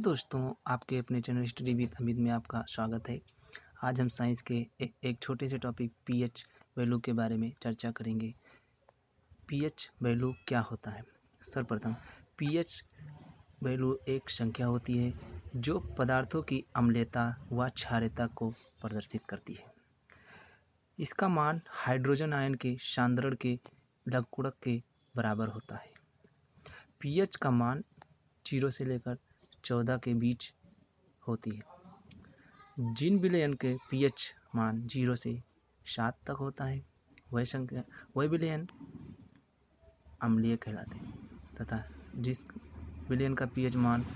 दोस्तों, आपके अपने चैनल स्टडी विद अमित में आपका स्वागत है। आज हम साइंस के एक छोटे से टॉपिक पीएच वैल्यू के बारे में चर्चा करेंगे। पीएच वैल्यू क्या होता है? सर्वप्रथम पीएच वैल्यू एक संख्या होती है जो पदार्थों की अम्लता व क्षारीयता को प्रदर्शित करती है। इसका मान हाइड्रोजन आयन के सांद्रण के लघुगणक के बराबर होता है। पीएच का मान 0 से लेकर 14 के बीच होती है। जिन विलयन के पीएच मान 0 से 7 तक होता है वह विलयन अम्लीय कहलाते हैं तथा जिस विलयन का पीएच मान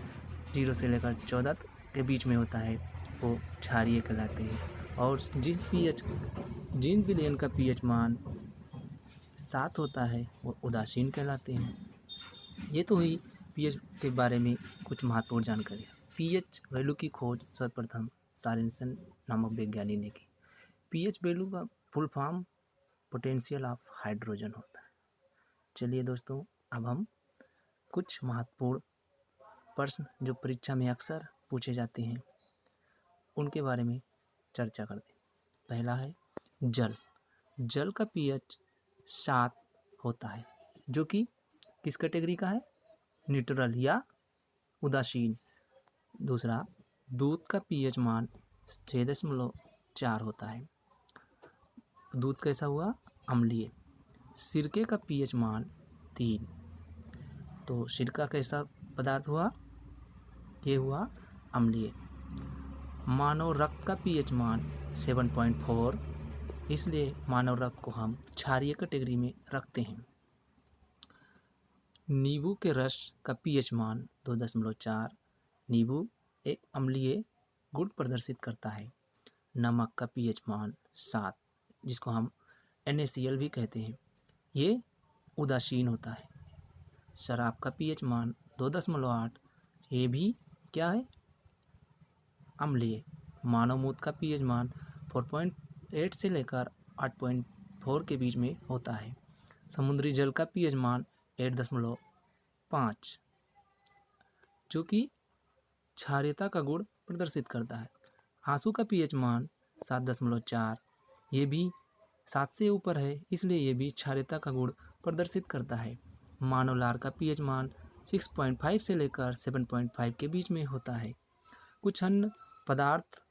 0 से लेकर 14 के बीच में होता है वो क्षारीय कहलाते हैं। और जिन विलयन का पीएच मान 7 होता है वो उदासीन कहलाते हैं। ये तो हुई पीएच के बारे में कुछ महत्वपूर्ण जानकारी। पीएच वैल्यू की खोज सर्वप्रथम सॉरेनसन नामक वैज्ञानिक ने की। पीएच वैल्यू का full form potential of hydrogen होता है। चलिए दोस्तों, अब हम कुछ महत्वपूर्ण प्रश्न जो परीक्षा में अक्सर पूछे जाते हैं उनके बारे में चर्चा करते हैं। पहला है जल का पीएच 7 होता है जो कि किस कैटेगरी का है? न्यूट्रल या उदासीन। दूसरा, दूध का पीएच मान 6.4 होता है। दूध कैसा हुआ? अम्लीय। सिरके का पीएच मान 3। तो सिरका कैसा पदार्थ हुआ? ये हुआ अम्लीय। मानव रक्त का पीएच मान 7.4, इसलिए मानव रक्त को हम क्षारीय कैटेगरी में रखते हैं। नींबू के रस का पीएच मान 2.4। नींबू एक अम्लीय गुण प्रदर्शित करता है। नमक का पीएच मान 7, जिसको हम NaCl भी कहते हैं, ये उदासीन होता है। शराब का पीएच मान 2.8, ये भी क्या है? अम्लीय। मानव मूत्र का पीएच मान 4.8 से लेकर 8.4 के बीच में होता है। समुद्री जल का पीएच मान 8.5, जो कि क्षारीयता का गुण प्रदर्शित करता है। आंसू का पीएच मान 7.4, ये भी 7 से ऊपर है, इसलिए ये भी क्षारीयता का गुण प्रदर्शित करता है। मानव लार का पीएच मान 6.5 से लेकर 7.5 के बीच में होता है। कुछ अन्य पदार्थ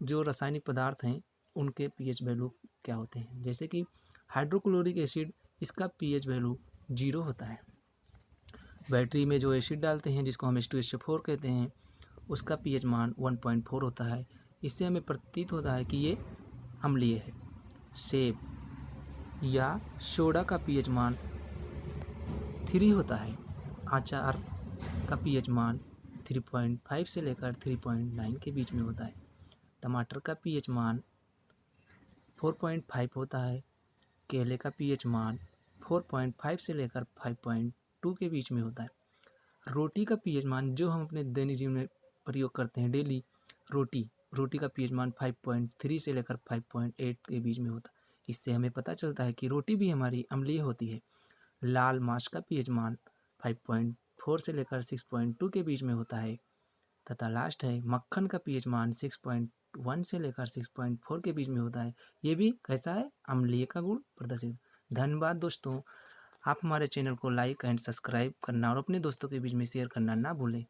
जो रासायनिक पदार्थ हैं उनके पीएच वैल्यू क्या होते हैं? जैसे कि हाइड्रोक्लोरिक एसिड, इसका पीएच वैल्यू 0 होता है। बैटरी में जो एसिड डालते हैं जिसको हम H2SO4 कहते हैं, उसका पीएच मान 1.4 होता है। इससे हमें प्रतीत होता है कि ये अम्लीय है। सेब या सोडा का पीएच मान 3 होता है। अचार का पीएच मान 3.5 से लेकर 3.9 के बीच में होता है। टमाटर का पीएच मान 4.5 होता है। केले का पीएच मान 4.5 से लेकर 5.2 के बीच में होता है। रोटी का पीएच मान जो हम अपने दैनिक जीवन में प्रयोग करते हैं डेली, रोटी का पीएच मान 5.3 से लेकर 5.8 के बीच में होता है। इससे हमें पता चलता है कि रोटी भी हमारी अम्लीय होती है। लाल मांस का पीएच मान 5.4 से लेकर 6.2 के बीच में होता है। तथा लास्ट है मक्खन का पीएच मान 6.1 से लेकर 6.4 के बीच में होता है। ये भी कैसा है? अम्लीय का गुण प्रदर्शित। धन्यवाद दोस्तों, आप हमारे चैनल को लाइक एंड सब्सक्राइब करना और अपने दोस्तों के बीच में शेयर करना ना भूलें।